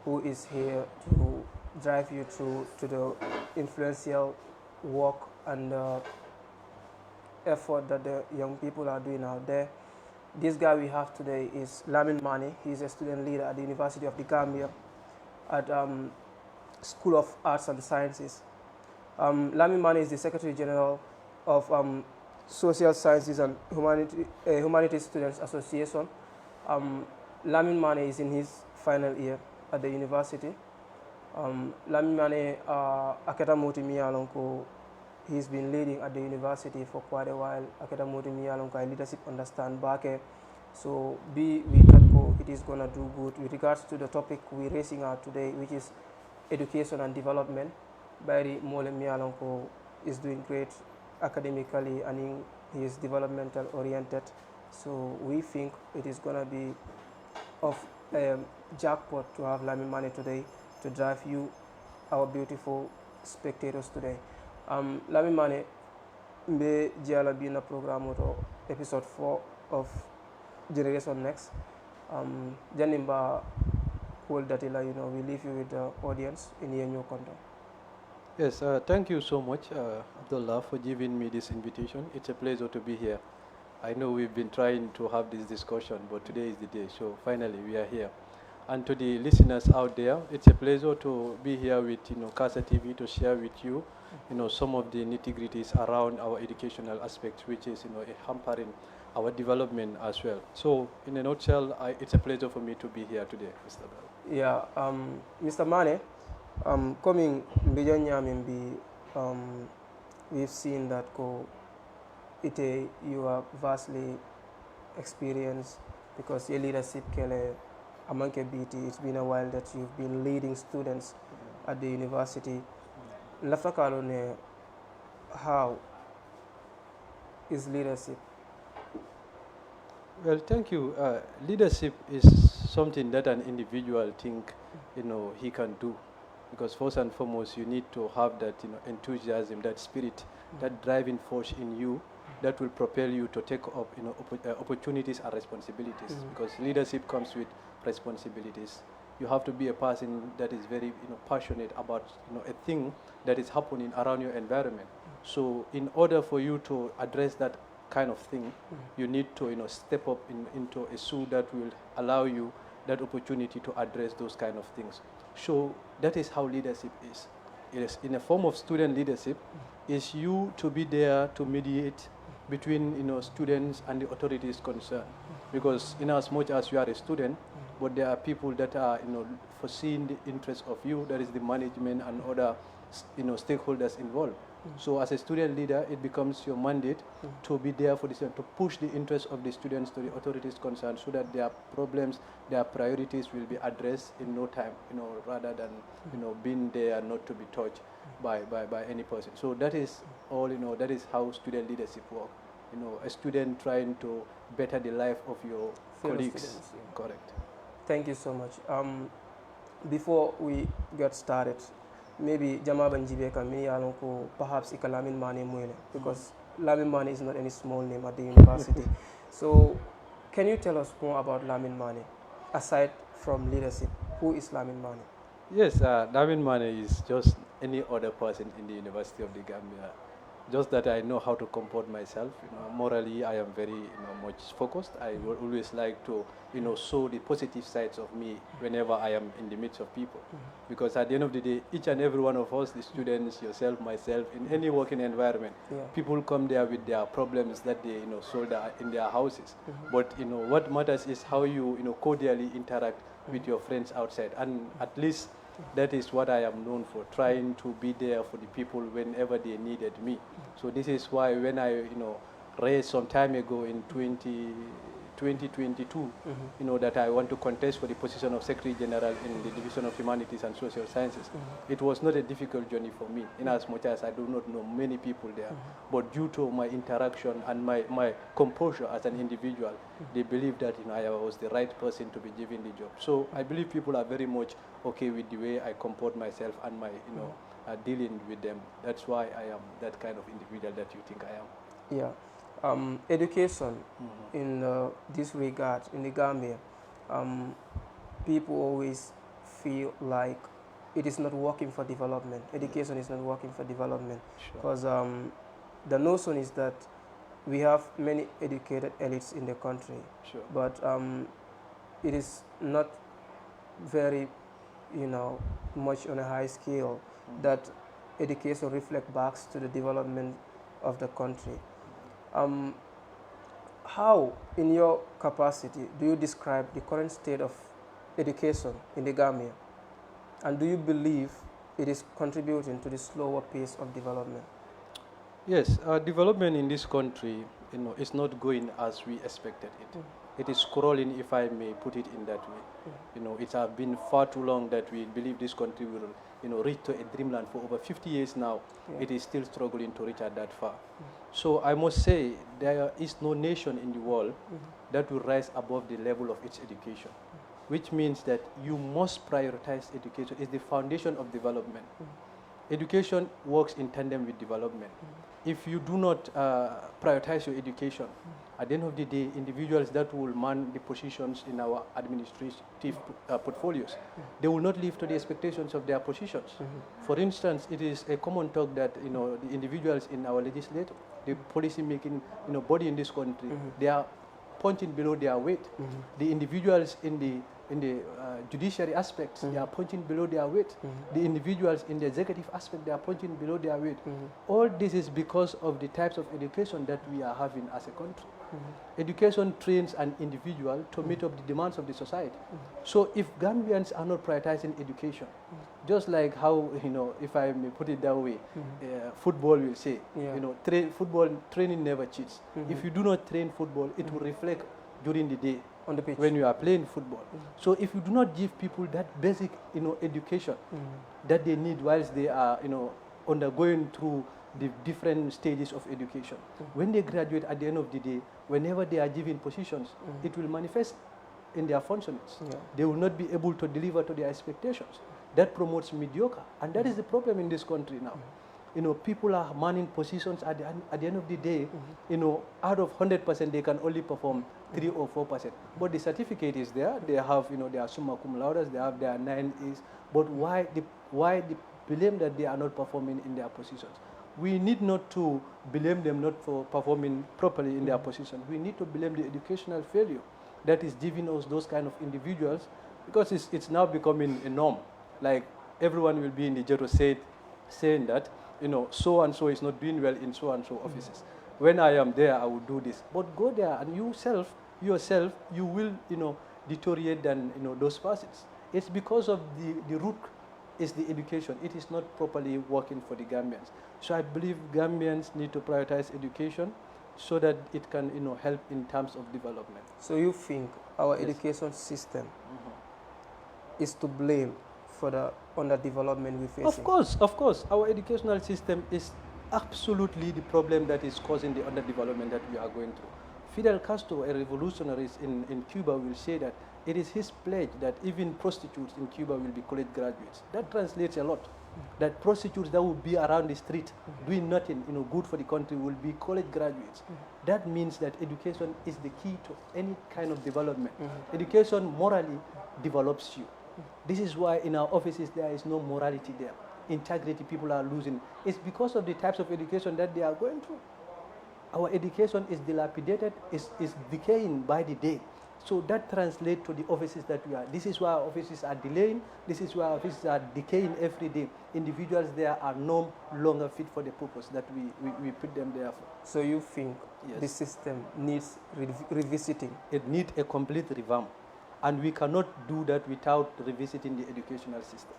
who is here to drive you through to the influential work and effort that the young people are doing out there. This guy we have today is Lamin Manneh. He's a student leader at the University of the Gambia at School of Arts and Sciences. Lamin Manneh is the Secretary General of Social Sciences and Humanities Students Association. Lamin Manneh is in his final year at the university. Lamin Manneh aketa muti miyalonko he's been leading at the university for quite a while. Aketa muti miyalonko leadership understand bake. So we thought it is gonna do good with regards to the topic we're raising out today, which is education and development. Bari Mole Miyalonko is doing great academically and he is developmental oriented. So we think it is gonna be of jackpot to have Lamin Manneh today to drive you, our beautiful spectators today. Lamin Manneh mbe Jallow bina program to episode 4 of GenerationNext. Janimba cool datila, we leave you with the audience in your new content. Yes, thank you so much, Abdallah, for giving me this invitation. It's a pleasure to be here. I know we've been trying to have this discussion, but today is the day, so finally we are here. And to the listeners out there, it's a pleasure to be here with Casa TV to share with you, some of the nitty-gritties around our educational aspects, which is hampering our development as well. So, in a nutshell, it's a pleasure for me to be here today, Mr. Abdallah. Yeah, Mr. Manneh, coming Mbijanyamimbi, we've seen that you are vastly experienced because your leadership kele amanke BT. It's been a while that you've been leading students at the university. Lafakalone, how is leadership? Well, thank you. Leadership is something that an individual think he can do, because first and foremost you need to have that enthusiasm, that spirit, that driving force in you that will propel you to take up opportunities and responsibilities. Because leadership comes with responsibilities. You have to be a person that is very passionate about a thing that is happening around your environment. So in order for you to address that kind of thing, you need to step up into a suit that will allow you that opportunity to address those kind of things. So that is how leadership is. It is in a form of student leadership. Is you to be there to mediate between students and the authorities concerned. Because in as much as you are a student, but there are people that are foreseeing the interests of you. That is the management and other stakeholders involved. So as a student leader, it becomes your mandate to be there for the students, to push the interests of the students to the authorities concerned, so that their problems, their priorities will be addressed in no time, rather than being there not to be touched by any person. So that is all, that is how student leadership works. A student trying to better the life of your colleagues. Students, yeah. Correct. Thank you so much. Before we get started, maybe Jama Banjibe Kami Alonko perhaps Lamin Manneh Mwele, because Lamin Manneh is not any small name at the university. So can you tell us more about Lamin Manneh, aside from leadership? Who is Lamin Manneh? Yes, Lamin Manneh is just any other person in the University of the Gambia. Just that I know how to comport myself. Morally, I am very much focused. I will always like to show the positive sides of me whenever I am in the midst of people. Because at the end of the day, each and every one of us, the students, yourself, myself, in any working environment, people come there with their problems that they solve in their houses. But what matters is how you cordially interact with your friends outside. And at least that is what I am known for, trying to be there for the people whenever they needed me. So this is why when I raised some time ago in 2022, that I want to contest for the position of Secretary General in the Division of Humanities and Social Sciences. It was not a difficult journey for me, in as much as I do not know many people there. But due to my interaction and my composure as an individual, they believed that I was the right person to be given the job. So I believe people are very much okay with the way I comport myself and my dealing with them. That's why I am that kind of individual that you think I am. Yeah. Education in this regard in the Gambia, people always feel like it is not working for development. Education is not working for development. Sure. Because the notion is that we have many educated elites in the country, Sure. but it is not very, much on a high scale that education reflect back to the development of the country. How, in your capacity, do you describe the current state of education in the Gambia? And do you believe it is contributing to the slower pace of development? Yes, development in this country, is not going as we expected it. It is crawling, if I may put it in that way. It has been far too long that we believe this country will, reach to a dreamland. For over 50 years now, it is still struggling to reach at that far. So I must say there is no nation in the world that will rise above the level of its education, which means that you must prioritize education. It's the foundation of development. Education works in tandem with development. If you do not prioritize your education, at the end of the day, individuals that will man the positions in our administrative portfolios, they will not live to the expectations of their positions. For instance, it is a common talk that the individuals in our legislature, the policy making body in this country, they are punching below their weight. The individuals in the judiciary aspects, they are punching below their weight. The individuals in the executive aspect, they are punching below their weight. All this is because of the types of education that we are having as a country. Education trains an individual to meet up the demands of the society. So if Gambians are not prioritizing education, just like how, if I may put it that way, football will say, football training never cheats. If you do not train football, it will reflect during the day on the pitch when you are playing football. So if you do not give people that basic, education that they need whilst they are, undergoing through the different stages of education, when they graduate at the end of the day, whenever they are given positions, it will manifest in their functionings. They will not be able to deliver to their expectations. That promotes mediocre, and that is the problem in this country now. People are manning positions at the end of the day, out of 100%, they can only perform 3 or 4%. But the certificate is there. They have, their summa cum laude, they have their 9 A's. But why the blame that they are not performing in their positions? We need not to blame them not for performing properly in their position. We need to blame the educational failure that is giving us those kind of individuals, because it's now becoming a norm. Like everyone will be in the ghetto saying that, so and so is not doing well in so and so offices. When I am there, I will do this. But go there and yourself, you will, deteriorate than those persons. It's because of the root is the education. It is not properly working for the Gambians. So I believe Gambians need to prioritize education so that it can, help in terms of development. So you think our education system is to blame for the underdevelopment we face? Of course. Our educational system is absolutely the problem that is causing the underdevelopment that we are going through. Fidel Castro, a revolutionary in Cuba, will say that it is his pledge that even prostitutes in Cuba will be college graduates. That translates a lot. That prostitutes that will be around the street doing nothing, good for the country will be college graduates. That means that education is the key to any kind of development. Education morally develops you. This is why in our offices there is no morality there. Integrity, people are losing. It's because of the types of education that they are going through. Our education is dilapidated, is decaying by the day. So that translates to the offices that we are. This is why our offices are delaying. This is why our offices are decaying every day. Individuals there are no longer fit for the purpose that we put them there for. So you think the system needs revisiting? It needs a complete revamp. And we cannot do that without revisiting the educational system.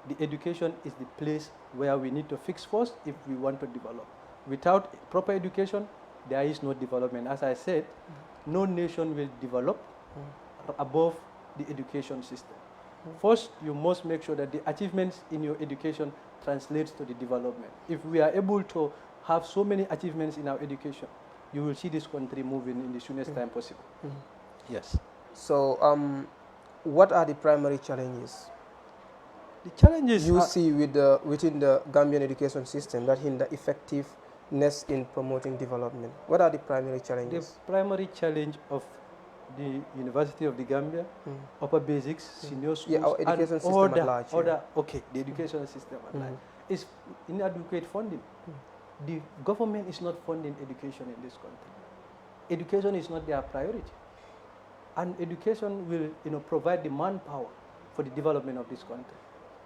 The education is the place where we need to fix first if we want to develop. Without proper education, there is no development. As I said, no nation will develop above the education system. First, you must make sure that the achievements in your education translates to the development. If we are able to have so many achievements in our education, you will see this country moving in the soonest time possible. Yes. So, what are the primary challenges? The challenges you see within the Gambian education system that hinder effectiveness in promoting development. What are the primary challenges? The primary challenge of the University of the Gambia, upper basics, senior schools, our education and system at large. okay, the education system at large is inadequate funding. The government is not funding education in this country. Education is not their priority, and education will provide the manpower for the development of this country.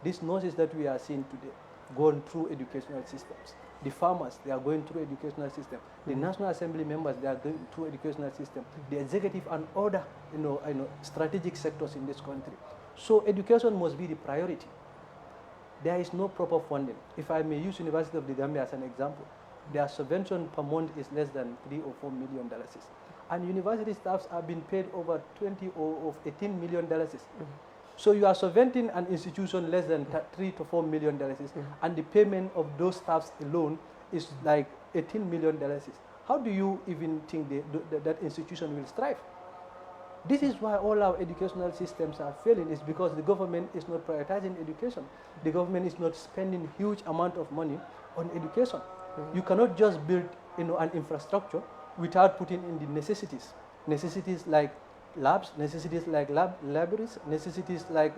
These nurses that we are seeing today going through educational systems. The farmers, they are going through educational system. The National Assembly members, they are going through educational system. The executive and other strategic sectors in this country. So education must be the priority. There is no proper funding. If I may use University of the Gambia as an example, their subvention per month is less than $3 or $4 million. And university staffs are being paid over 20 or $18 million. So you are subventing an institution less than $3 to $4 million, and the payment of those staffs alone is like $18 million. How do you even think that institution will strive? This is why all our educational systems are failing, is because the government is not prioritizing education. The government is not spending huge amount of money on education. You cannot just build an infrastructure without putting in the necessities. Necessities like labs, necessities like libraries, necessities like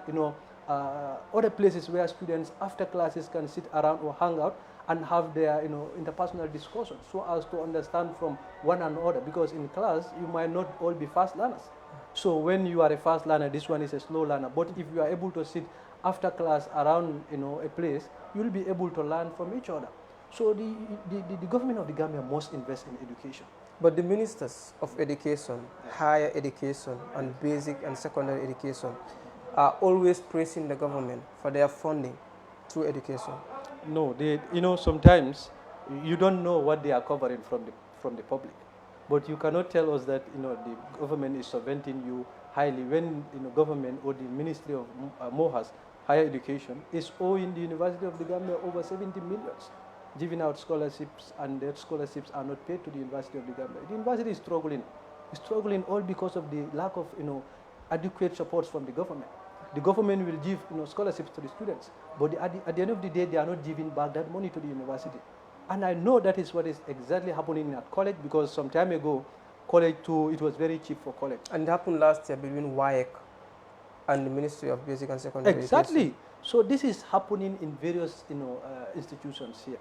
other places where students after classes can sit around or hang out and have their interpersonal discussions so as to understand from one another, because in class you might not all be fast learners. So when you are a fast learner, this one is a slow learner, but if you are able to sit after class around a place, you will be able to learn from each other. So the government of the Gambia must invest in education. But the ministers of education, higher education, and basic and secondary education are always praising the government for their funding through education. No, sometimes you don't know what they are covering from the public, but you cannot tell us that the government is subventing you highly when government or the Ministry of MOHAS, higher education, is owing the University of the Gambia over 70 millions. Giving out scholarships, and their scholarships are not paid to the University of the Gambia. The university is struggling all because of the lack of adequate supports from the government. The government will give scholarships to the students, but at the end of the day, they are not giving back that money to the university. And I know that is what is exactly happening at college, because some time ago, college too, it was very cheap for college. And it happened last year between WAEC and the Ministry of Basic and Secondary Exactly. Education. So this is happening in various institutions here.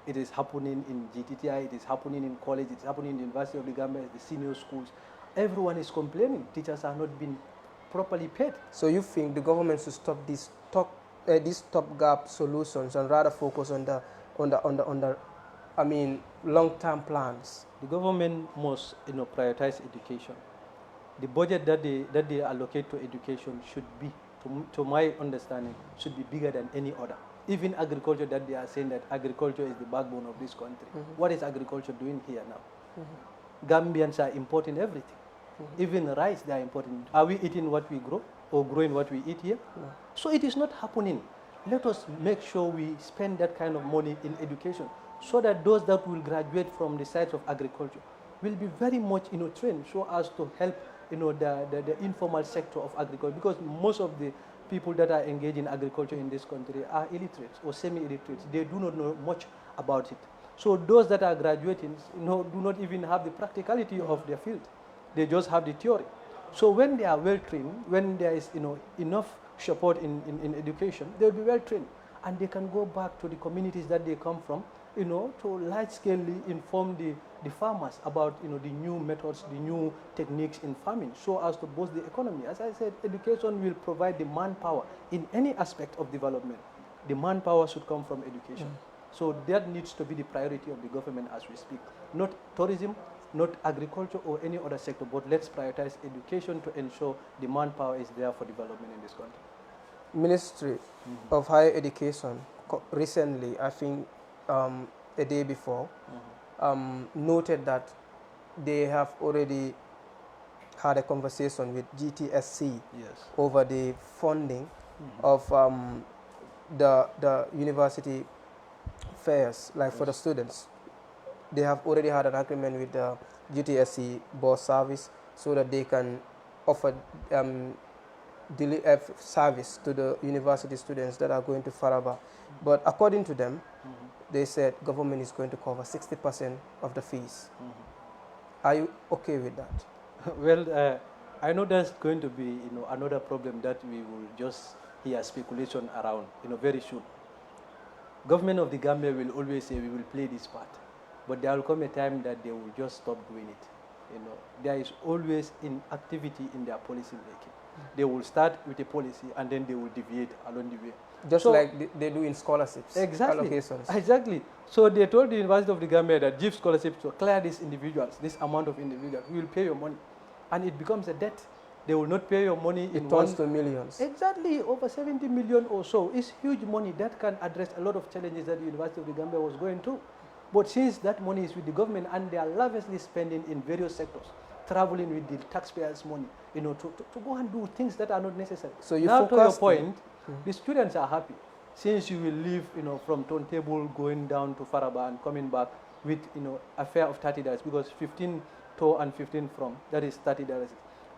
It is happening in GTTI, it is happening in college, it is happening in the University of the Gambia, the senior schools. Everyone is complaining. Teachers are not being properly paid. So you think the government should stop these stopgap solutions and rather focus on the long-term plans? The government must prioritize education. The budget that they allocate to education should be, to my understanding, should be bigger than any other. Even agriculture, that they are saying that agriculture is the backbone of this country. What is agriculture doing here now? Gambians are importing everything. Even rice, they are importing. Are we eating what we grow or growing what we eat here? No. So it is not happening. Let us make sure we spend that kind of money in education so that those that will graduate from the sides of agriculture will be very much trained so as to help the informal sector of agriculture, because most of the people that are engaged in agriculture in this country are illiterate or semi-illiterate. They do not know much about it. So those that are graduating do not even have the practicality of their field. They just have the theory. So when they are well trained, when there is enough support in education, they will be well trained, and they can go back to the communities that they come from, to large-scalely inform the farmers about the new methods, the new techniques in farming, so as to boost the economy. As I said, education will provide the manpower in any aspect of development. The manpower should come from education. So that needs to be the priority of the government as we speak. Not tourism, not agriculture or any other sector, but let's prioritize education to ensure the manpower is there for development in this country. Ministry of Higher Education recently, I think a day before, noted that they have already had a conversation with GTSC over the funding of the university fairs, like for the students. They have already had an agreement with the GTSC bus service so that they can offer service to the university students that are going to Faraba. But according to them, they said government is going to cover 60% of the fees. Are you okay with that? Well, I know that's going to be another problem that we will just hear speculation around very soon. Government of the Gambia will always say we will play this part, but there will come a time that they will just stop doing it. There is always inactivity in their policy making. They will start with a policy and then they will deviate along the way. Just like they do in scholarships, exactly, allocations. Exactly. So they told the University of the Gambia that give scholarships to clear these individuals, this amount of individuals. We will pay your money, and it becomes a debt. They will not pay your money in turns to millions. Exactly, over 70 million or so. It's huge money that can address a lot of challenges that the University of the Gambia was going through. But since that money is with the government and they are lavishly spending in various sectors, traveling with the taxpayers' money, to go and do things that are not necessary. So you now, to your point, the students are happy. Since you will leave, from Turntable going down to Faraba and coming back with, a fare of $30, because 15 to and 15 from, that is $30.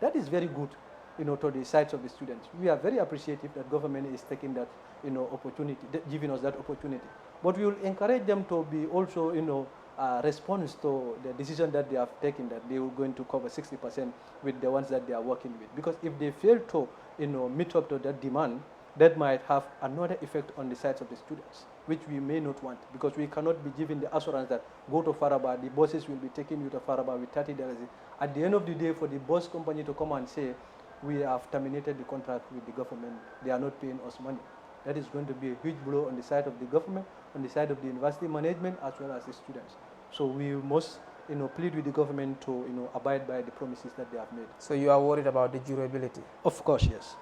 That is very good, to the sides of the students. We are very appreciative that government is taking that, opportunity, giving us that opportunity. But we will encourage them to be also, response to the decision that they have taken, that they were going to cover 60% with the ones that they are working with. Because if they fail to, meet up to that demand, that might have another effect on the sides of the students, which we may not want, because we cannot be given the assurance that go to Faraba, the buses will be taking you to Faraba with $30. At the end of the day, for the bus company to come and say, we have terminated the contract with the government, they are not paying us money. That is going to be a huge blow on the side of the government, on the side of the university management, as well as the students. So we must, plead with the government to, abide by the promises that they have made. So you are worried about the durability? Of course, yes.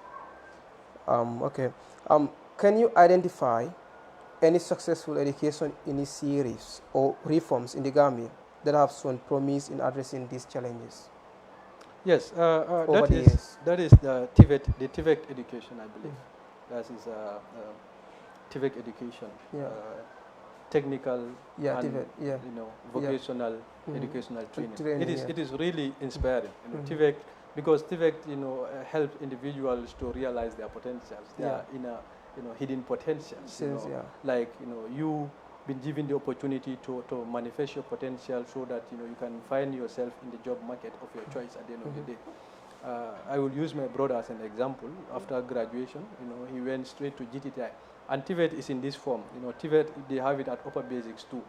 Okay. Can you identify any successful education initiatives or reforms in the Gambia that have shown promise in addressing these challenges? Yes, over the years? That is the TVET education, I believe. That is TVET education. Yeah. Technical, yeah, and, TVET, yeah. vocational, educational training. It is really inspiring. TVET, because TVET, helps individuals to realize their potentials. They are hidden potentials. Like you been given the opportunity to manifest your potential so that you can find yourself in the job market of your choice at the end of the day. I will use my brother as an example. After graduation, he went straight to GTTI. And TVET is in this form. TVET, they have it at upper basics too,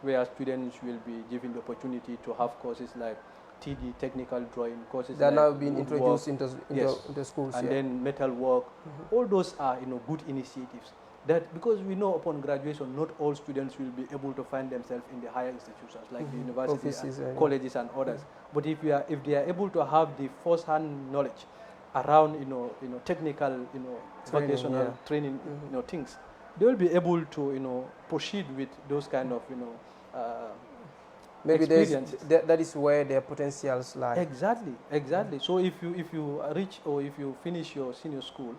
where students will be given the opportunity to have courses like TD, technical drawing, courses that are like now being introduced into schools. And then metal work. All those are good initiatives. That because we know upon graduation, not all students will be able to find themselves in the higher institutions like the universities, colleges, and others. But if they are able to have the first-hand knowledge around technical vocational training things, they will be able to proceed with those kind of maybe that is where their potentials lie. Exactly. So if you reach or if you finish your senior school,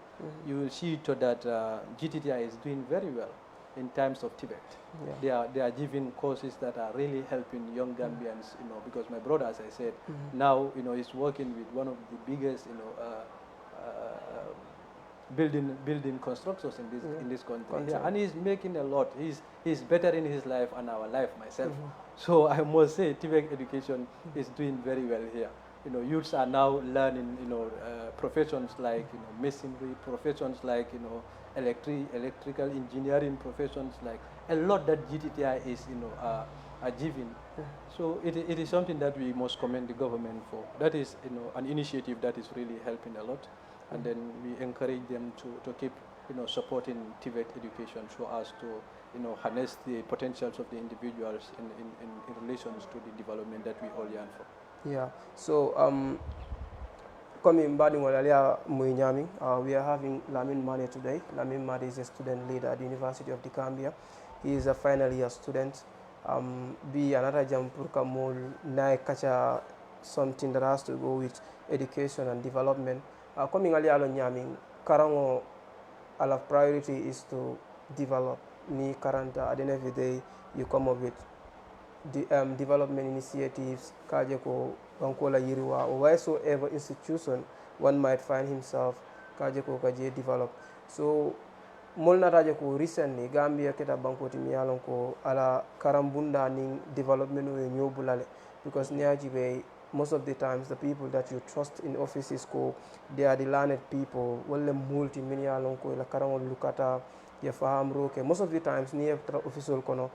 you will see to that GTTI is doing very well in terms of TVET. They are giving courses that are really helping young Gambians. Because my brother, as I said, now is working with one of the biggest building constructors in this country. And he's making a lot. He's bettering his life and our life, myself. So I must say TVET education is doing very well here. Youths are now learning professions like masonry, professions like electrical engineering, professions like a lot that GTTI is are giving. So it is something that we must commend the government for. That is an initiative that is really helping a lot. And then we encourage them to keep supporting TVET education so as to harness the potentials of the individuals in relations to the development that we all yearn for. Yeah. So coming back in we are having Lamin Manneh today. Lamin Manneh is a student leader at the University of the Gambia. He is a final year student. Be another jump kamul na kacha something that has to go with education and development. Coming along nyaming karango our priority is to develop ni karanta. At the end of the day, you come up with development initiatives, kajeko bankola yiriwa, or wheresoever institution one might find himself, kajeko kaje develop. So molna rajeko recently Gambia keta bankoti miyalon ko ala karambunda ning development we nyobulale, because niaji be most of the times the people that you trust in offices they are the learned people wala multi minia lonko la karango lukata ya faham roke most of the times ni official kono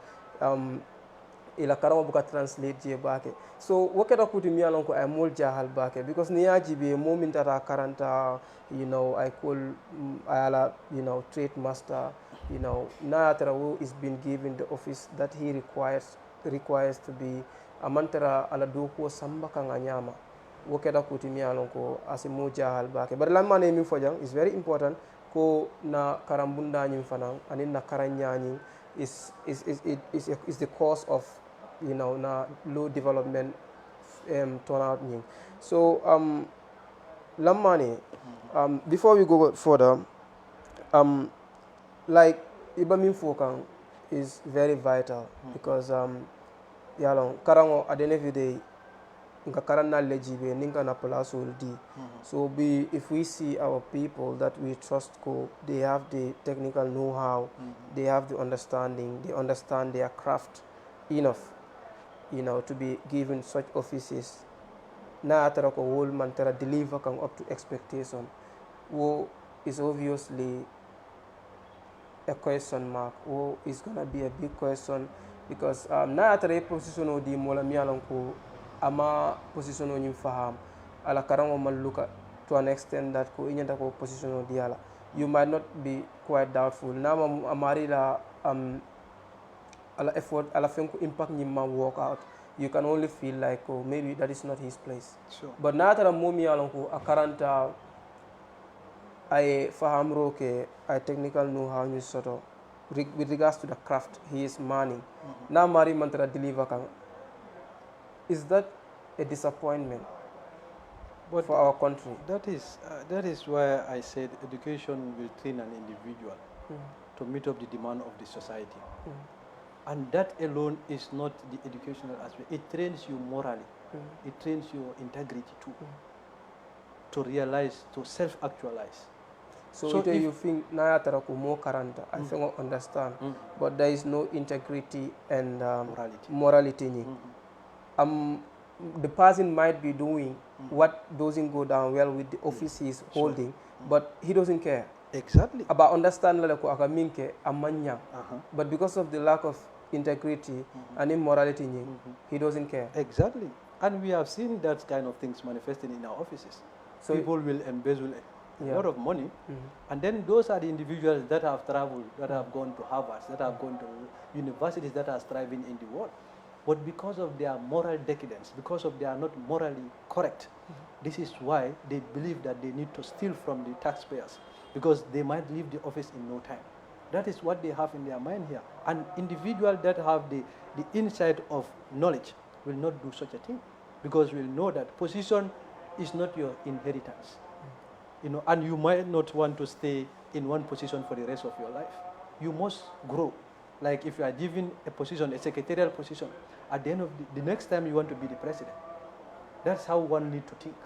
ila karamo buka translate je bake so wakata kuti mi alon ko ay mol jahal bake because ni yaji be momin tata karanta I call ayala trade master na tara who is being given the office that he requires to be amantara ala doko samba kanga nyama wakata kuti mi alon ko asimo jahal bake bar lamma ne mi fojang is very important ko na karambunda nyim fanan anin na karanyani is the cause of na low development turnout nying. So Lamani, before we go further, like Ibamin Fokang is very vital because karango at the end of the day nka karana lejibe ninka na palaso di. So if we see our people that we trust they have the technical know-how, they have the understanding, they understand their craft enough to be given such offices na atara ko whole man tara deliver kan up to expectation wo is obviously a question mark wo is gonna be a big question because na atara position o di mola mialon ko ama position o nyim faham ala karango maluka to an extent that ko inyanta ko position o di ala you might not be quite doubtful na amari la ala effort ala fenko impact nyimma work out you can only feel like maybe that is not his place. Sure. But natara momi alonko akaranta ay faham roke ay technical know-how ni soto with regards to the craft he is manning. Na mari mantara deliver kan. Is that a disappointment but for our country? That is why I said education will train an individual to meet up the demand of the society. And that alone is not the educational aspect. It trains you morally. It trains your integrity too. To realize, to self-actualize. So if you think na taraku more karanta, I think I understand. But there is no integrity and morality. The person might be doing what doesn't go down well with the office he's holding, but he doesn't care. Exactly. About understand akaminke amanya. But because of the lack of integrity and immorality, he doesn't care. Exactly. And we have seen that kind of things manifesting in our offices. So people will embezzle a lot of money, and then those are the individuals that have traveled, that have gone to Harvard, that have gone to universities that are thriving in the world. But because of their moral decadence, because of they are not morally correct, this is why they believe that they need to steal from the taxpayers, because they might leave the office in no time. That is what they have in their mind here. An individual that have the insight of knowledge will not do such a thing, because will know that position is not your inheritance. And you might not want to stay in one position for the rest of your life. You must grow. Like if you are given a position, a secretarial position, at the end of the next time you want to be the president. That's how one needs to think.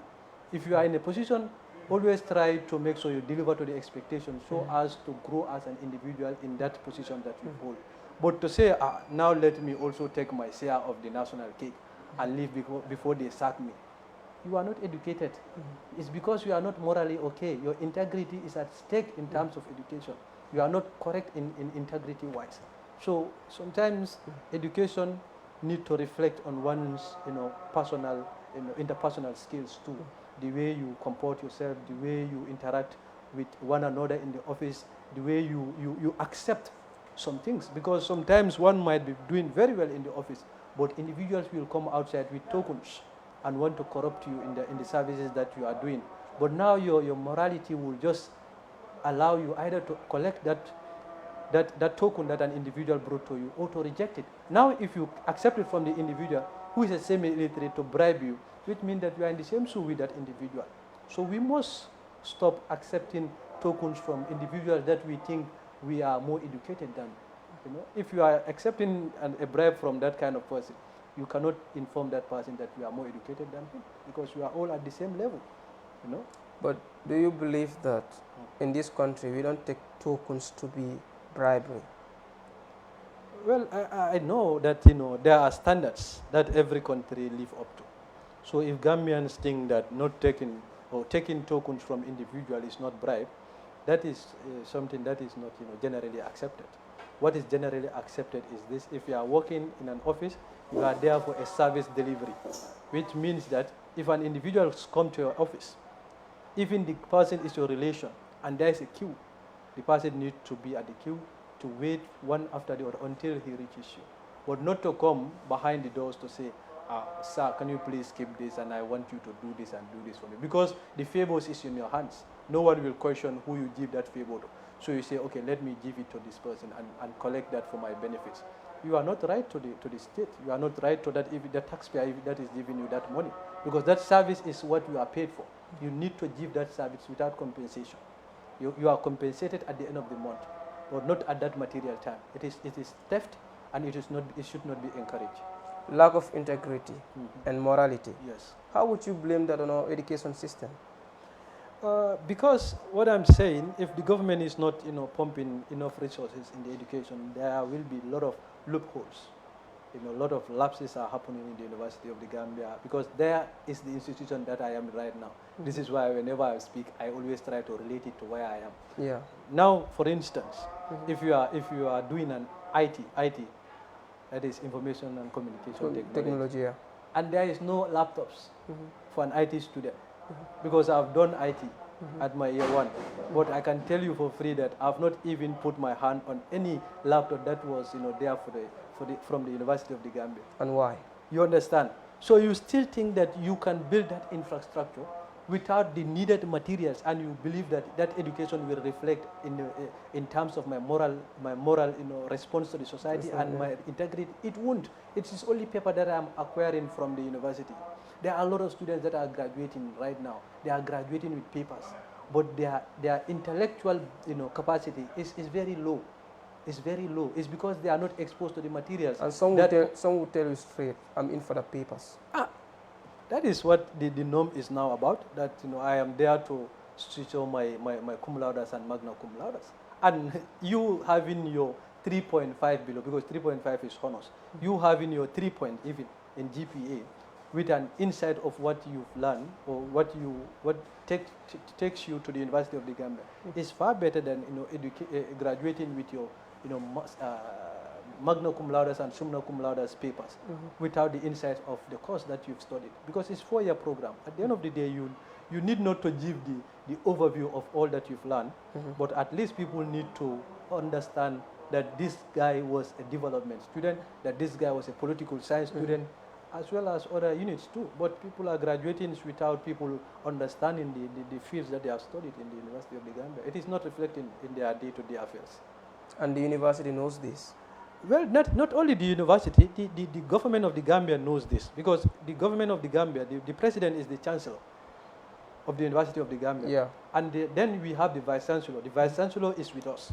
If you are in a position, always try to make sure you deliver to the expectation so as to grow as an individual in that position that you hold. But to say, now let me also take my share of the national cake and leave before they sack me. You are not educated. It's because you are not morally okay. Your integrity is at stake in terms of education. You are not correct in integrity-wise. So sometimes education need to reflect on one's personal, interpersonal skills too. The way you comport yourself, the way you interact with one another in the office, the way you accept some things. Because sometimes one might be doing very well in the office, but individuals will come outside with tokens and want to corrupt you in the services that you are doing. But now your morality will just allow you either to collect that token that an individual brought to you or to reject it. Now if you accept it from the individual who is a semi-illiterate to bribe you, which means that you are in the same shoe with that individual. So we must stop accepting tokens from individuals that we think we are more educated than. If you are accepting a bribe from that kind of person, you cannot inform that person that you are more educated than him, because you are all at the same level. But do you believe that in this country we don't take tokens to be bribery? Well, I know that there are standards that every country live up to. So if Gambians think that not taking or taking tokens from individual is not bribe, that is something that is not generally accepted. What is generally accepted is this: if you are working in an office, you are there for a service delivery, which means that if an individual comes to your office, even the person is your relation and there is a queue, the person needs to be at the queue to wait one after the other until he reaches you, but not to come behind the doors to say, sir, can you please skip this and I want you to do this and do this for me, because the favors is in your hands. No one will question who you give that favor to. So you say, okay, let me give it to this person and collect that for my benefits. You are not right to the state. You are not right to that, if the taxpayer that is giving you that money, because that service is what you are paid for. You need to give that service without compensation. You are compensated at the end of the month, but not at that material time. It is theft, and it should not be encouraged. Lack of integrity and morality. Yes. How would you blame that on our education system? Because what I'm saying, if the government is not pumping enough resources in the education, there will be a lot of loopholes. A lot of lapses are happening in the University of the Gambia, because there is the institution that I am right now. This is why whenever I speak, I always try to relate it to where I am. Yeah. Now, for instance, if you are doing an IT, that is information and communication technology, yeah. and there is no laptops for an IT student, because I've done IT at my year one, but I can tell you for free that I've not even put my hand on any laptop that was there from the University of the Gambia. And why? You understand? So you still think that you can build that infrastructure without the needed materials, and you believe that that education will reflect in terms of my moral response to the society and my integrity. It won't. It is only paper that I'm acquiring from the university. There are a lot of students that are graduating right now. They are graduating with papers, but their intellectual capacity is very low. It's very low. It's because they are not exposed to the materials. And some will tell you straight, I'm in for the papers. That is what the norm is now about, that I am there to switch on my cum laudes and magna cum laudes. And you having your 3.5 below, because 3.5 is honors, you having your 3 point even in GPA with an insight of what you've learned or what takes you to the University of the Gambia is far better than graduating with your magna cum laude and summa cum laude papers without the insight of the course that you've studied, because it's a 4-year program. At the end of the day, you need not to give the overview of all that you've learned, but at least people need to understand that this guy was a development student, that this guy was a political science student, as well as other units too. But people are graduating without people understanding the fields that they have studied in the University of the Gambia. It is not reflecting in their day-to-day affairs. And the university knows this? Well, not only the university, the government of the Gambia knows this, because the government of the Gambia, the president is the chancellor of the University of the Gambia. Yeah. And then we have the vice chancellor. The vice chancellor is with us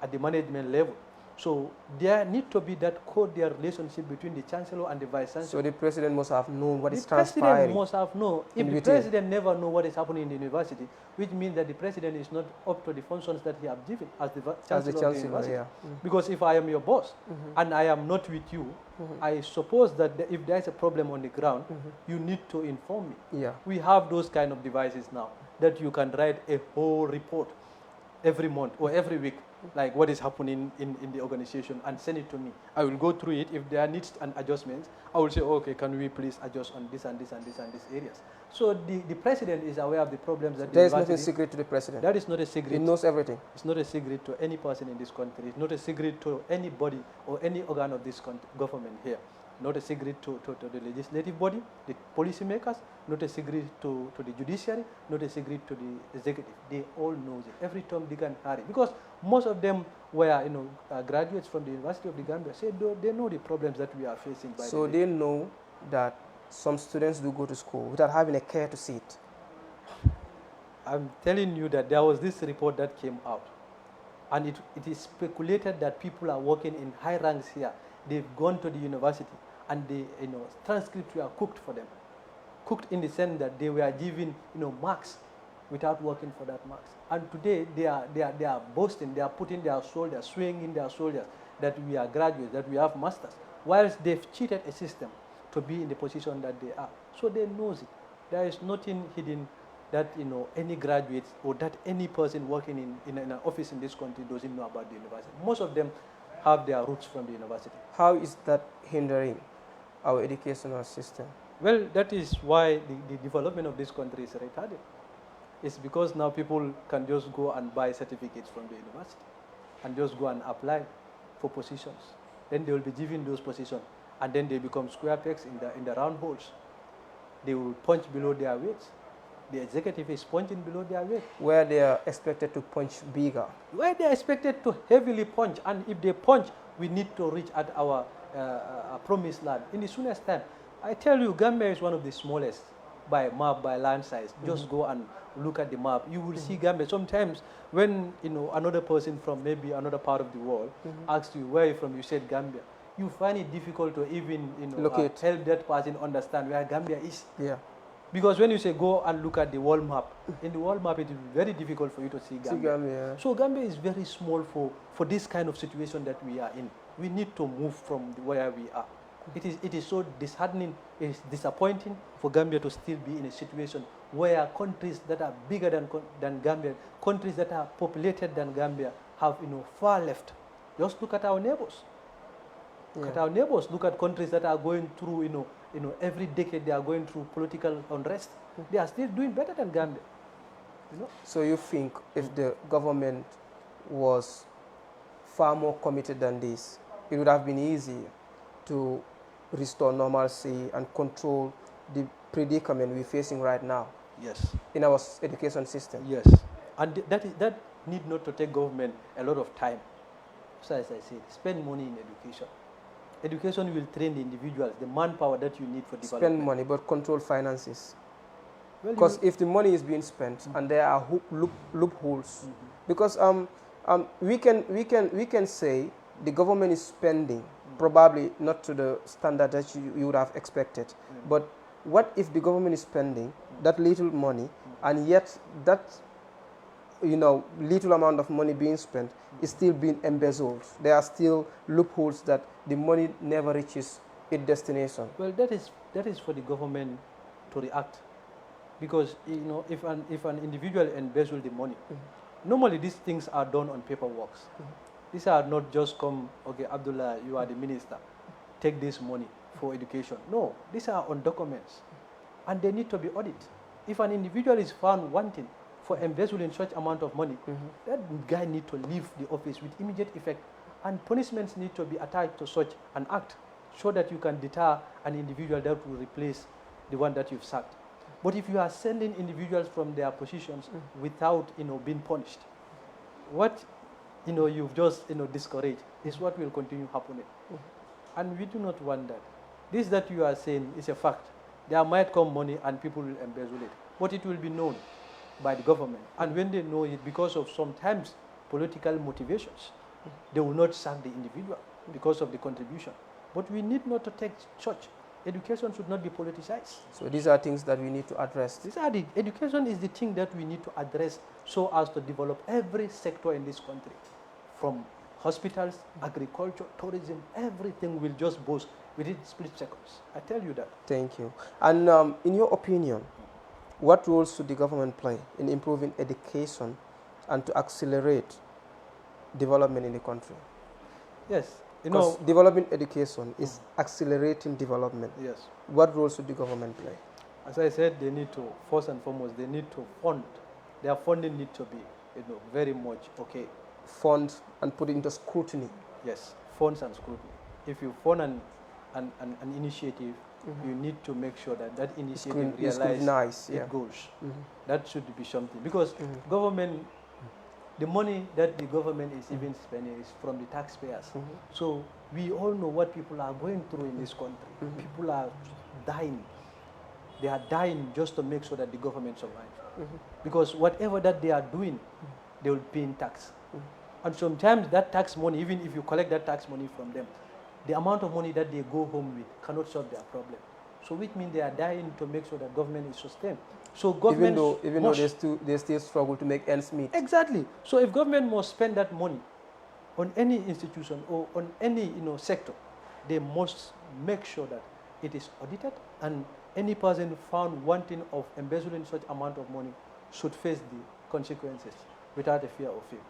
at the management level. So there need to be that cordial relationship between the chancellor and the vice chancellor. So the president must have known what is transpiring. The president must have known. If the president never know what is happening in the university, which means that the president is not up to the functions that he has given as the chancellor of the university. Yeah. Because if I am your boss and I am not with you, I suppose that if there is a problem on the ground, you need to inform me. Yeah. We have those kind of devices now that you can write a whole report every month or every week, like what is happening in the organization, and send it to me. I will go through it. If there needs an adjustment, I will say, okay, can we please adjust on this and this and this and these areas. So the president is aware of the problems that there is nothing secret to the president. That is not a secret. He knows everything. It's not a secret to any person in this country. It's not a secret to anybody or any organ of this government here. Not a secret to the legislative body, the policymakers, not a secret to the judiciary, not a secret to the executive. They all know it. Every Tom, Dick and Harry. Because most of them were graduates from the University of the Gambia. So they know the problems that we are facing. So they know that some students do go to school without having a care to see it. I'm telling you that there was this report that came out. And it is speculated that people are working in high ranks here. They've gone to the university and the transcripts were cooked for them. Cooked in the sense that they were given marks without working for that marks. And today they are boasting, they are putting their shoulders, swinging their shoulders that we are graduates, that we have masters, whilst they've cheated a system to be in the position that they are. So they knows it. There is nothing hidden that any graduates or that any person working in an office in this country doesn't know about the university. Most of them have their roots from the university. How is that hindering our educational system? Well, that is why the development of this country is retarded. It's because now people can just go and buy certificates from the university and just go and apply for positions. Then they will be given those positions, and then they become square pegs in the round holes. They will punch below their weights. The executive is punching below their weight. Where they are expected to punch bigger. Where they are expected to heavily punch, and if they punch, we need to reach at our promised land in the soonest time. I tell you, Gambia is one of the smallest by map, by land size. Just go and look at the map. You will see Gambia. Sometimes when another person from maybe another part of the world asks you, where are you from? You said Gambia. You find it difficult to even help that person understand where Gambia is. Yeah. Because when you say go and look at the world map, in the world map it is very difficult for you to see Gambia. Yeah. So Gambia is very small for this kind of situation that we are in. We need to move from where we are. It is so disheartening, it is disappointing for Gambia to still be in a situation where countries that are bigger than Gambia, countries that are populated than Gambia have far left. Just look at our neighbors. Look at our neighbors. Look at countries that are going through every decade they are going through political unrest. They are still doing better than Gambia. So you think if the government was far more committed than this, it would have been easier to restore normalcy and control the predicament we're facing right now? Yes. In our education system? Yes. And that need not to take government a lot of time. So as I said, spend money in education. Education will train the individuals, the manpower that you need for development. Spend money, but control finances. Because if the money is being spent and there are loopholes, because we can say the government is spending, probably not to the standard that you would have expected. But what if the government is spending that little money, and yet that little amount of money being spent is still being embezzled? There are still loopholes that the money never reaches its destination. Well, that is for the government to react, because if an individual embezzles the money, normally these things are done on paperwork. These are not just okay, Abdallah, you are the minister, take this money for education. No, these are on documents, and they need to be audited. If an individual is found wanting for embezzling such amount of money, that guy needs to leave the office with immediate effect, and punishments need to be attached to such an act so that you can deter an individual that will replace the one that you've sacked. But if you are sending individuals from their positions without being punished, what you've just discouraged is what will continue happening. And we do not want that. This that you are saying is a fact. There might come money and people will embezzle it, but it will be known by the government. And when they know it, because of sometimes political motivations, they will not sack the individual because of the contribution. But we need not to take such. Education should not be politicized. So these are things that we need to address. Education is the thing that we need to address so as to develop every sector in this country. From hospitals, agriculture, tourism, everything will just boost within split seconds. I tell you that. Thank you. And in your opinion, what roles should the government play in improving education and to accelerate development in the country? Yes. Because developing education is accelerating development. Yes. What role should the government play? As I said, they need to, first and foremost, they need to fund. Their funding need to be, very much okay. Fund and put it into scrutiny. Yes, funds and scrutiny. If you fund an initiative, you need to make sure that initiative realizes it goes. That should be something. Because government, the money that the government is even spending is from the taxpayers. So we all know what people are going through in this country. People are dying. They are dying just to make sure that the government survives. Because whatever that they are doing, they will pay in tax. And sometimes that tax money, even if you collect that tax money from them, the amount of money that they go home with cannot solve their problem. So which means they are dying to make sure that government is sustained. So government even though they still struggle to make ends meet. Exactly. So if government must spend that money on any institution or on any sector, they must make sure that it is audited, and any person found wanting of embezzling such amount of money should face the consequences without a fear of fame.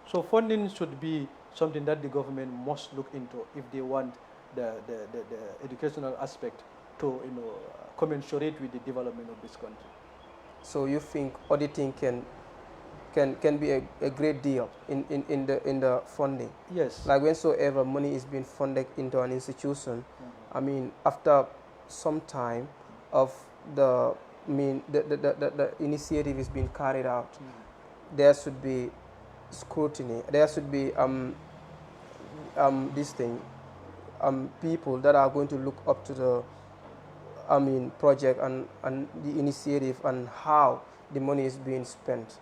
So funding should be something that the government must look into if they want the educational aspect to commensurate with the development of this country. So you think auditing can be a great deal in the funding? Yes. Like whensoever money is being funded into an institution, I mean, after some time of the initiative is being carried out, there should be scrutiny. There should be people that are going to look up to the project and the initiative and how the money is being spent.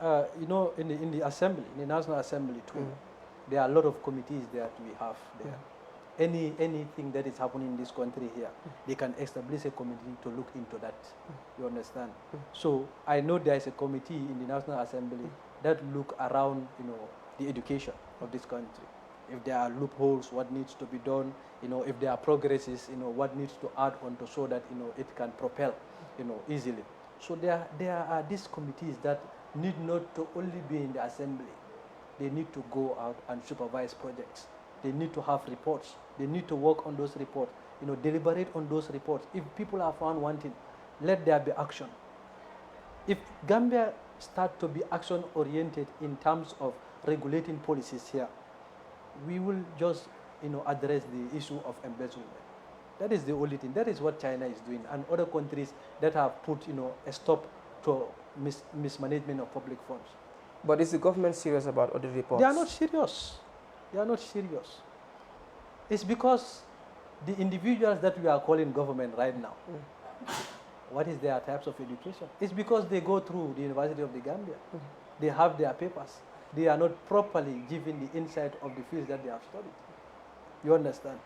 In the assembly, in the National Assembly too, there are a lot of committees that we have there. Anything that is happening in this country here, they can establish a committee to look into that. You understand? So I know there is a committee in the National Assembly that look around, the education of this country. If there are loopholes, what needs to be done, if there are progresses, what needs to add on to so that, it can propel, easily. So there are these committees that need not to only be in the assembly. They need to go out and supervise projects. They need to have reports. They need to work on those reports, deliberate on those reports. If people are found wanting, let there be action. If Gambia start to be action-oriented in terms of regulating policies here, we will just, address the issue of embezzlement. That is the only thing. That is what China is doing, and other countries that have put, a stop to mismanagement of public funds. But is the government serious about audit reports? They are not serious. They are not serious. It's because the individuals that we are calling government right now, what is their types of education? It's because they go through the University of the Gambia. They have their papers. They are not properly given the insight of the fields that they have studied. You understand?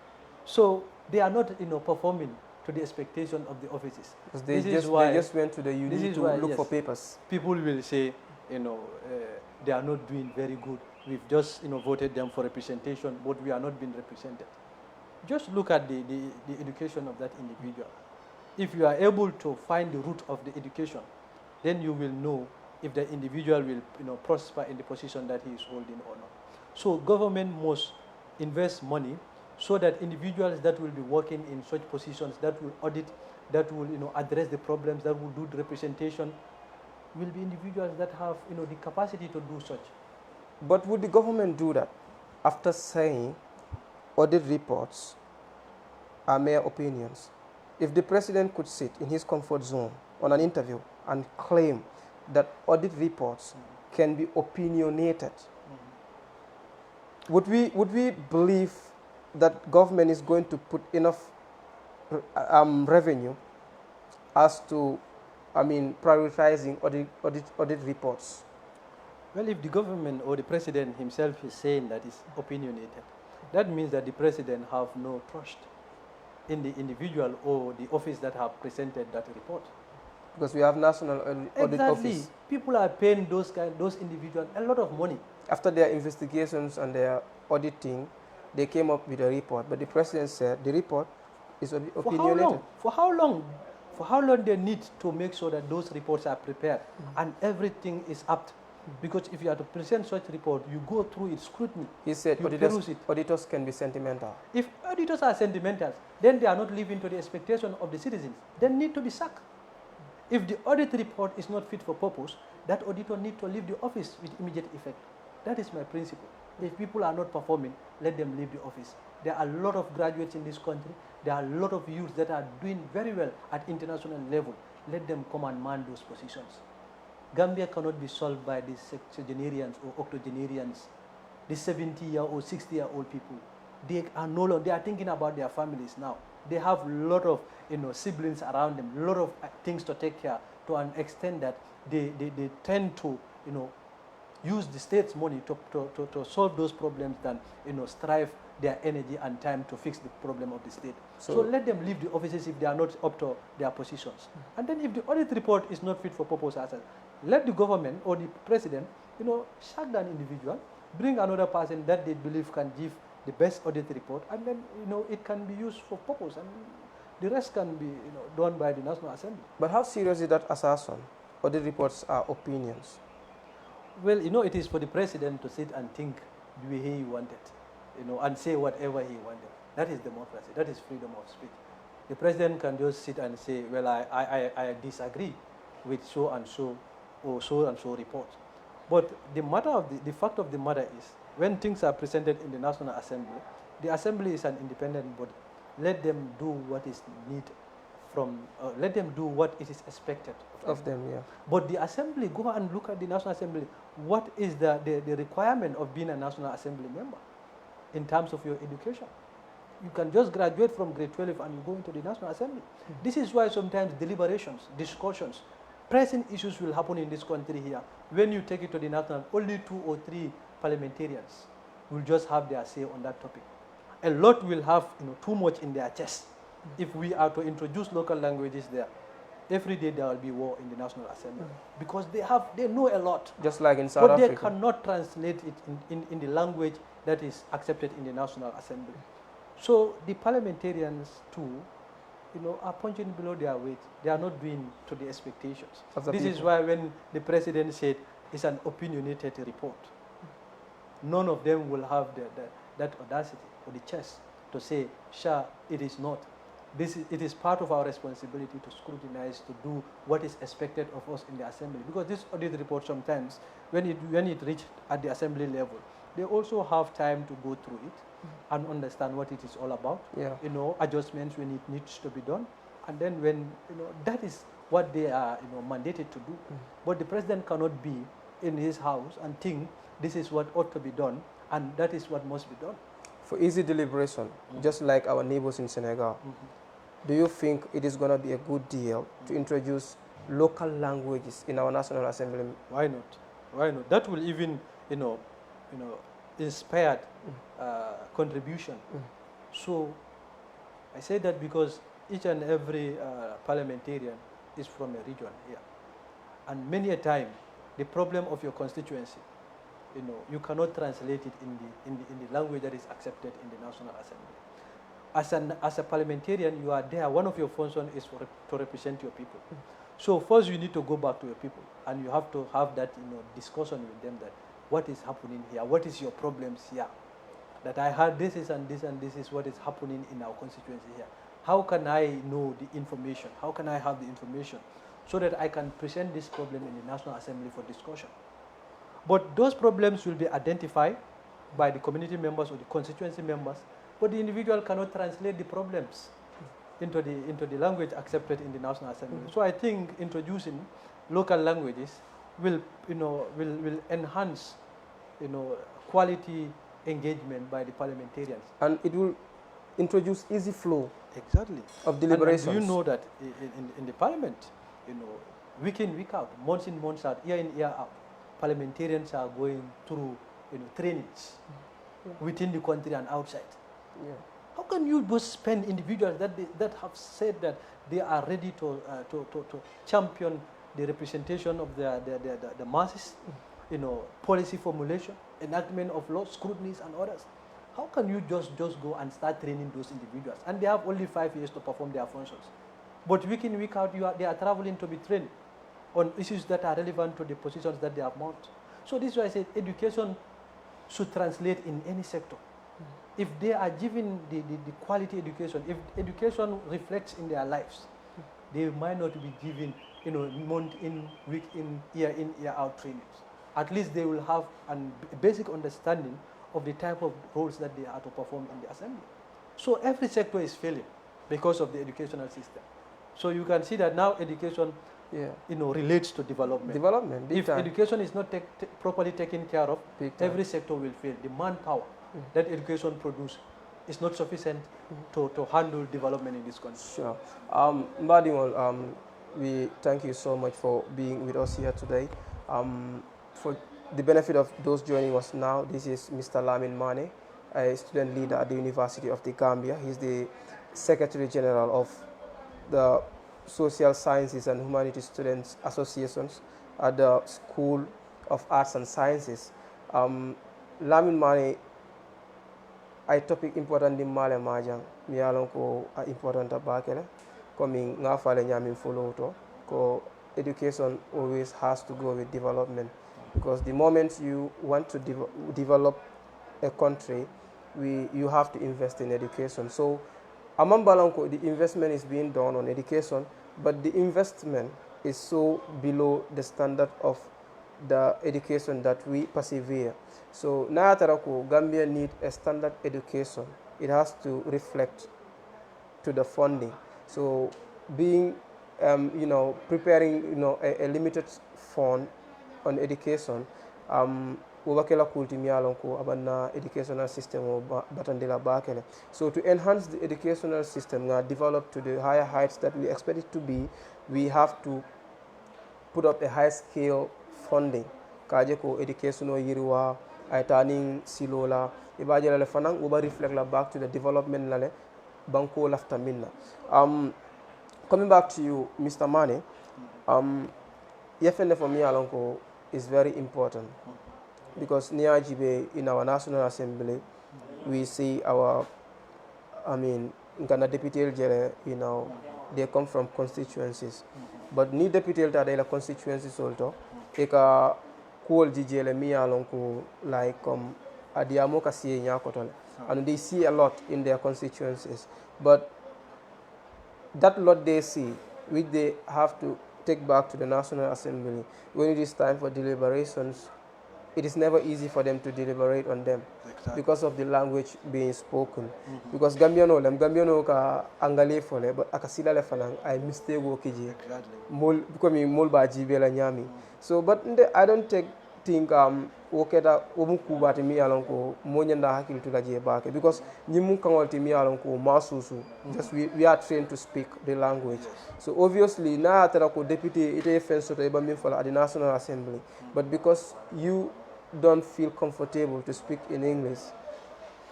So they are not, performing to the expectation of the offices. They just went to the UD to look for papers. People will say, they are not doing very good. We've just, voted them for representation, but we are not being represented. Just look at the education of that individual. If you are able to find the root of the education, then you will know if the individual will, prosper in the position that he is holding or not. So government must invest money so that individuals that will be working in such positions, that will audit, that will, address the problems, that will do the representation, will be individuals that have, the capacity to do such. But would the government do that after saying audit reports are mere opinions? If the president could sit in his comfort zone on an interview and claim that audit reports can be opinionated, would we believe that government is going to put enough revenue as to, prioritizing audit reports? Well, if the government or the president himself is saying that it's opinionated, that means that the president have no trust in the individual or the office that have presented that report. Because we have National Audit Office. People are paying those individuals a lot of money. After their investigations and their auditing, they came up with a report. But the president said the report is opinionated. For how long? For how long they need to make sure that those reports are prepared and everything is apt? Because if you are to present such report, you go through its scrutiny. He said auditors can be sentimental. If auditors are sentimental, then they are not living to the expectation of the citizens. They need to be sacked. If the audit report is not fit for purpose, that auditor needs to leave the office with immediate effect. That is my principle. If people are not performing, let them leave the office. There are a lot of graduates in this country. There are a lot of youths that are doing very well at international level. Let them come and man those positions. Gambia cannot be solved by these sexagenarians or octogenarians, the 70-year-old, 60-year-old people. They are no longer, they are thinking about their families now. They have a lot of siblings around them, a lot of things to take care to an extent that they tend to use the state's money to solve those problems than strive their energy and time to fix the problem of the state. So let them leave the offices if they are not up to their positions. And then if the audit report is not fit for purpose, let the government or the president, sack that individual, bring another person that they believe can give the best audit report, and then, it can be used for purpose. And The rest can be done by the National Assembly. But how serious is that assertion? Or the reports are opinions? Well, it is for the president to sit and think the way he wanted, and say whatever he wanted. That is democracy. That is freedom of speech. The president can just sit and say, well, I disagree with so and so or so and so report. But the fact of the matter is, when things are presented in the National Assembly, the Assembly is an independent body. Let them do what is needed let them do what it is expected Of them, yeah. But the Assembly, go and look at the National Assembly. What is the requirement of being a National Assembly member in terms of your education? You can just graduate from grade 12 and you go into the National Assembly. This is why sometimes deliberations, discussions, pressing issues will happen in this country here. When you take it to the national, only 2 or 3 parliamentarians will just have their say on that topic. A lot will have too much in their chest. If we are to introduce local languages there, every day there will be war in the National Assembly because they know a lot. Just like in South Africa. But they cannot translate it in the language that is accepted in the National Assembly. So the parliamentarians too, are punching below their weight. They are not doing to the expectations. This is why when the president said it's an opinionated report, none of them will have that audacity or the chest to say, sure, it is not. It is part of our responsibility to scrutinize, to do what is expected of us in the Assembly. Because this audit report sometimes, when it reached at the Assembly level, they also have time to go through it and understand what it is all about. Yeah. Adjustments when it needs to be done, and then when that is what they are mandated to do. But the president cannot be in his house and think this is what ought to be done and that is what must be done. For easy deliberation, just like our neighbors in Senegal, do you think it is going to be a good deal to introduce local languages in our National Assembly? Why not? Why not? That will even, inspire contribution. So I say that because each and every parliamentarian is from a region here. And many a time, the problem of your constituency, you cannot translate it in the language that is accepted in the National Assembly. As a parliamentarian, you are there. One of your functions is to represent your people. So first, you need to go back to your people, and you have to have that discussion with them that what is happening here, what is your problems here, that I heard this is and this is what is happening in our constituency here. How can I know the information? How can I have the information so that I can present this problem in the National Assembly for discussion? But those problems will be identified by the community members or the constituency members, but the individual cannot translate the problems into the language accepted in the National Assembly. So I think introducing local languages will enhance quality engagement by the parliamentarians. And it will introduce easy flow of deliberations. And you know that in the parliament, week in, week out, months in, months out, year in, year out, parliamentarians are going through trainings within the country and outside. Yeah. How can you just spend individuals that have said that they are ready to champion the representation of the masses, policy formulation, enactment of laws, scrutinies and others? How can you just go and start training those individuals? And they have only 5 years to perform their functions. But week in, week out, they are traveling to be trained on issues that are relevant to the positions that they have mounted. So this is why I said education should translate in any sector. If they are given the quality education, if education reflects in their lives, they might not be given month in, week in, year out trainings. At least they will have a basic understanding of the type of roles that they are to perform in the assembly. So every sector is failing because of the educational system. So you can see that now education relates to development. If education is not properly taken care of, every sector will fail. The manpower that education produces is not sufficient to handle development in this country. Sure. Mbadimol, we thank you so much for being with us here today. For the benefit of those joining us now, this is Mr. Lamin Manneh, a student leader at the University of the Gambia. He's the Secretary General of the Social Sciences and Humanities Students Associations at the School of Arts and Sciences. Lamin Manneh, I topic important di male majang mi yalon ko a important bakele komi nga fale nyamin follow to ko education always has to go with development, because the moment you want to develop a country, you have to invest in education. So amambalanko, the investment is being done on education, but the investment is so below the standard of the education that we persevere. So Nayatarako, Gambia need a standard education. It has to reflect to the funding. So being, preparing, a limited fund on education, wakela kulti miyalon ko abanna educational system o batandila bakele. So to enhance the educational system, develop to the higher heights that we expect it to be, we have to put up a high scale funding. Kaje ko educational yiriwa, ay taning silola, ibajela le fanang uba reflect la back to the development lale banko lafta minna. Coming back to you, Mr. Manneh, yefende for me alonko is very important, because Niajibe in our National Assembly, we see our, Ghana deputy jere, they come from constituencies. But ni deputy ta constituencies also, eka cool jijele mi alonko like adiamo kasi nyakotole. And they see a lot in their constituencies. But that lot they see, which they have to take back to the National Assembly, when it is time for deliberations, it is never easy for them to deliberate on them. Exactly. Because of the language being spoken. Because Gambiano ka angale fole, but akasila le fanang I mistake wo kiji. Exactly. Mol because mol ba jibela nyami. So but I don't think woketa omuku bati mi alonko monyanda hakil to laje bake, because nyimu kangolti mi alonko masusu. Just we are trained to speak the language. So obviously na atarako deputy ite fenso to eba mi fola at the National Assembly. But because you don't feel comfortable to speak in English,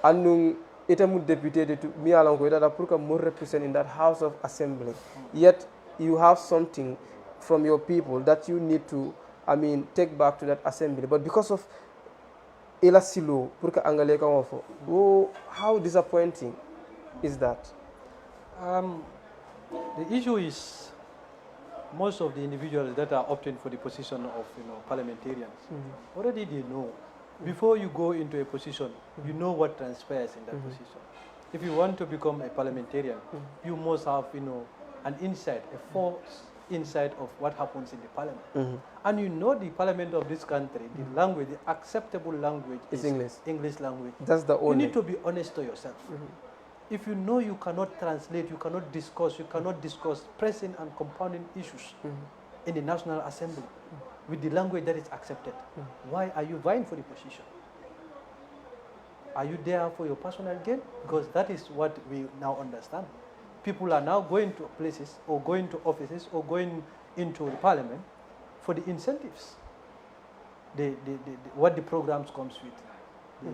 and itamu deputy to mi alonko ita purka more represent in that House of Assembly. Yet you have something from your people that you need to take back to that assembly. But because of Elasilo, purka angale ka wafo. Oh, how disappointing is that? The issue is most of the individuals that are opting for the position of parliamentarians already they know. Before you go into a position, you know what transpires in that position. If you want to become a parliamentarian, you must have an insight, a false insight of what happens in the parliament. And the parliament of this country, the language, the acceptable language is English language. That's the only. You need to be honest to yourself. If you know you cannot translate, you cannot discuss pressing and compounding issues in the National Assembly with the language that is accepted, why are you vying for the position? Are you there for your personal gain? Because that is what we now understand. People are now going to places or going to offices or going into the parliament for the incentives, what the programs comes with,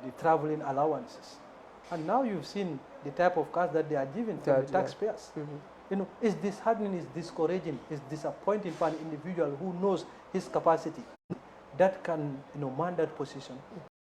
the traveling allowances. And now you've seen the type of cars that they are giving to the taxpayers. It's disheartening, it's discouraging, it's disappointing for an individual who knows his capacity that can man that position